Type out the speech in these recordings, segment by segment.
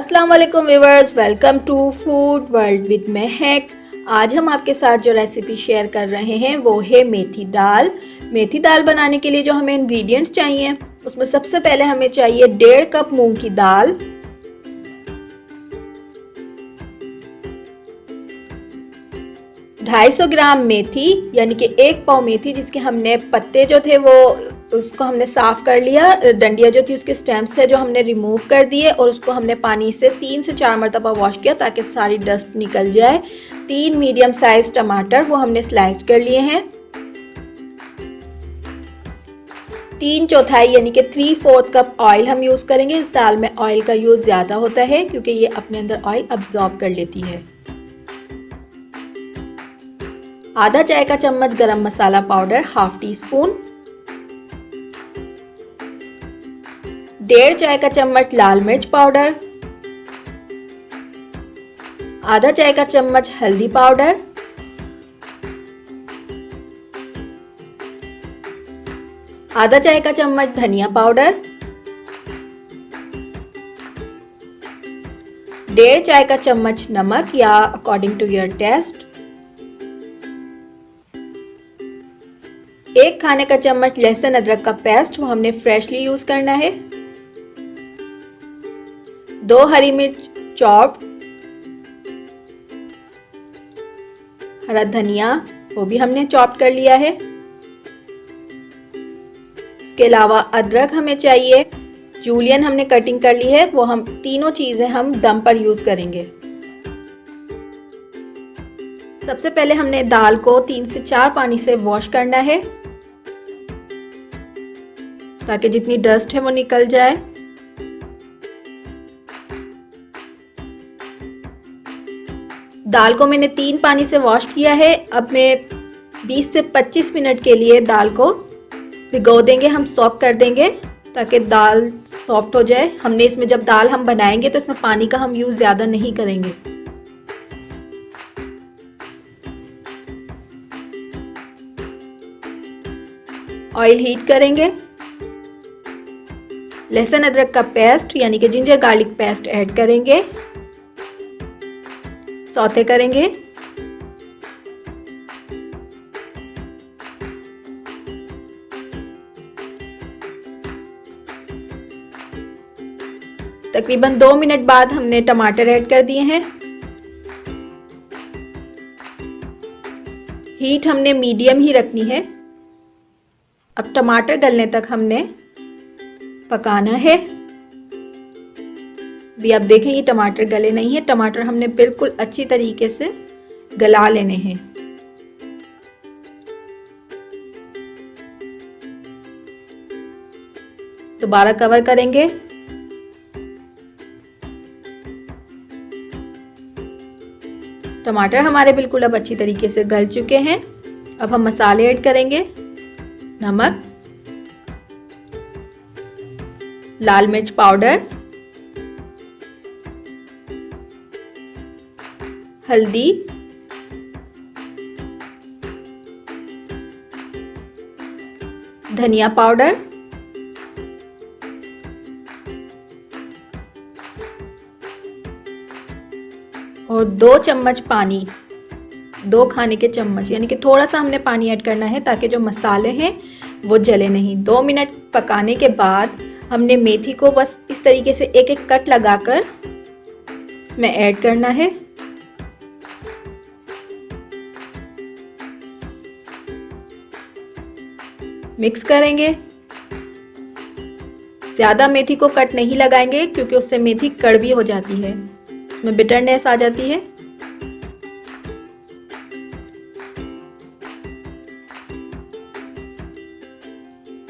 अस्सलाम वालेकुम viewers, welcome to Food World with Mehak. आज हम आपके साथ जो रेसिपी शेयर कर रहे हैं वो है मेथी दाल। मेथी दाल बनाने के लिए जो हमें इंग्रेडिएंट्स चाहिए उसमें सबसे पहले हमें चाहिए 1.5 कप मूंग की दाल, 250 ग्राम मेथी यानी कि 1 पाव मेथी जिसके हमने पत्ते जो थे वो उसको हमने साफ़ कर लिया, डंडिया जो थी उसके स्टेम्स थे जो हमने रिमूव कर दिए और उसको हमने पानी से 3 से 4 मरतबा वॉश किया ताकि सारी डस्ट निकल जाए। 3 मीडियम साइज टमाटर वो हमने स्लाइस कर लिए हैं। 3/4 यानी कि 3/4 कप ऑयल हम यूज़ करेंगे। इस दाल में ऑयल का यूज़ ज़्यादा होता है क्योंकि ये अपने अंदर ऑयल अब्जॉर्ब कर लेती है। आधा चाय का चम्मच गरम मसाला पाउडर, हाफ टी स्पून, 1.5 चाय का चम्मच लाल मिर्च पाउडर, आधा चाय का चम्मच हल्दी पाउडर, आधा चाय का चम्मच धनिया पाउडर, 1.5 चाय का चम्मच नमक या अकॉर्डिंग टू योर टेस्ट, 1 खाने का चम्मच लहसुन अदरक का पेस्ट वो हमने फ्रेशली यूज करना है, 2 हरी मिर्च चॉप्ड, हरा धनिया वो भी हमने चॉप कर लिया है। इसके अलावा अदरक हमें चाहिए, जूलियन हमने कटिंग कर ली है, वो हम तीनों चीजें हम दम पर यूज करेंगे। सबसे पहले हमने दाल को 3 से 4 पानी से वॉश करना है ताकि जितनी डस्ट है वो निकल जाए। दाल को मैंने 3 पानी से वॉश किया है। अब मैं 20 से 25 मिनट के लिए दाल को भिगो देंगे, हम सॉक कर देंगे ताकि दाल सॉफ्ट हो जाए। हमने इसमें जब दाल हम बनाएंगे तो इसमें पानी का हम यूज़ ज़्यादा नहीं करेंगे। ऑयल हीट करेंगे, लहसुन अदरक का पेस्ट यानी कि जिंजर गार्लिक पेस्ट ऐड करेंगे, सौते करेंगे। तकरीबन 2 मिनट बाद हमने टमाटर ऐड कर दिए हैं। हीट हमने मीडियम ही रखनी है। अब टमाटर गलने तक हमने पकाना है। भी आप देखें ये टमाटर गले नहीं है, टमाटर हमने बिल्कुल अच्छी तरीके से गला लेने हैं। दोबारा कवर करेंगे। टमाटर हमारे बिल्कुल अब अच्छी तरीके से गल चुके हैं। अब हम मसाले ऐड करेंगे, नमक, लाल मिर्च पाउडर, हल्दी, धनिया पाउडर, और 2 चम्मच पानी, 2 खाने के चम्मच यानी कि थोड़ा सा हमने पानी ऐड करना है ताकि जो मसाले हैं वो जले नहीं। 2 मिनट पकाने के बाद हमने मेथी को बस इस तरीके से एक एक कट लगाकर इसमें ऐड करना है। मिक्स करेंगे। ज़्यादा मेथी को कट नहीं लगाएंगे क्योंकि उससे मेथी कड़वी हो जाती है, उसमें बिटरनेस आ जाती है।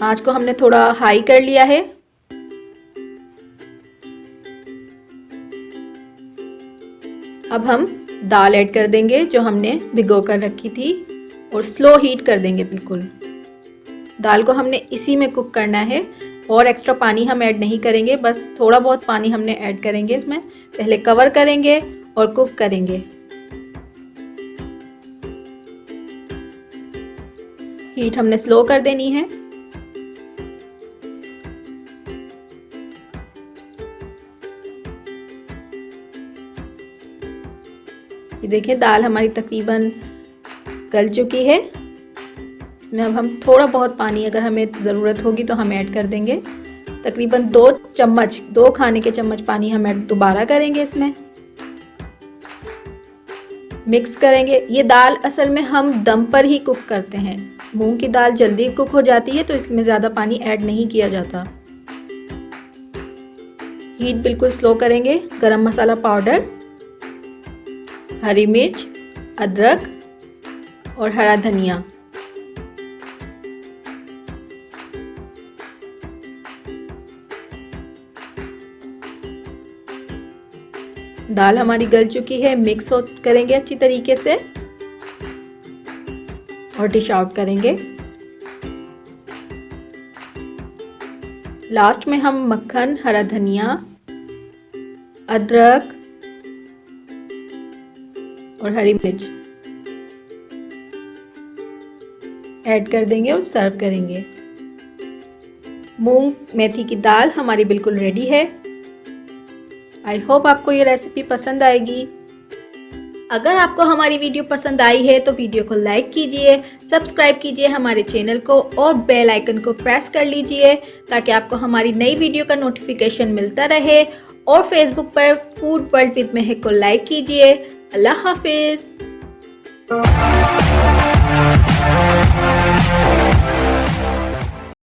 आंच को हमने थोड़ा हाई कर लिया है। अब हम दाल ऐड कर देंगे जो हमने भिगो कर रखी थी और स्लो हीट कर देंगे बिल्कुल। दाल को हमने इसी में कुक करना है और एक्स्ट्रा पानी हम ऐड नहीं करेंगे, बस थोड़ा बहुत पानी हमने ऐड करेंगे इसमें। पहले कवर करेंगे और कुक करेंगे। हीट हमने स्लो कर देनी है। देखें दाल हमारी तकरीबन गल चुकी है। इसमें अब हम थोड़ा बहुत पानी अगर हमें ज़रूरत होगी तो हम ऐड कर देंगे। तकरीबन 2 खाने के चम्मच पानी हम ऐड दोबारा करेंगे। इसमें मिक्स करेंगे। ये दाल असल में हम दम पर ही कुक करते हैं। मूंग की दाल जल्दी कुक हो जाती है तो इसमें ज़्यादा पानी ऐड नहीं किया जाता। हीट बिल्कुल स्लो करेंगे। गरम मसाला पाउडर, हरी मिर्च, अदरक और हरा धनिया। दाल हमारी गल चुकी है। मिक्स करेंगे अच्छी तरीके से और डिश आउट करेंगे। लास्ट में हम मक्खन, हरा धनिया, अदरक और हरी मिर्च ऐड कर देंगे और सर्व करेंगे। मूंग मेथी की दाल हमारी बिल्कुल रेडी है। आई होप आपको ये रेसिपी पसंद आएगी। अगर आपको हमारी वीडियो पसंद आई है तो वीडियो को लाइक कीजिए, सब्सक्राइब कीजिए हमारे चैनल को और बेल आइकन को प्रेस कर लीजिए ताकि आपको हमारी नई वीडियो का नोटिफिकेशन मिलता रहे। और फेसबुक पर फूड वर्ल्ड विद महक को लाइक कीजिए। अल्लाह हाफिज़।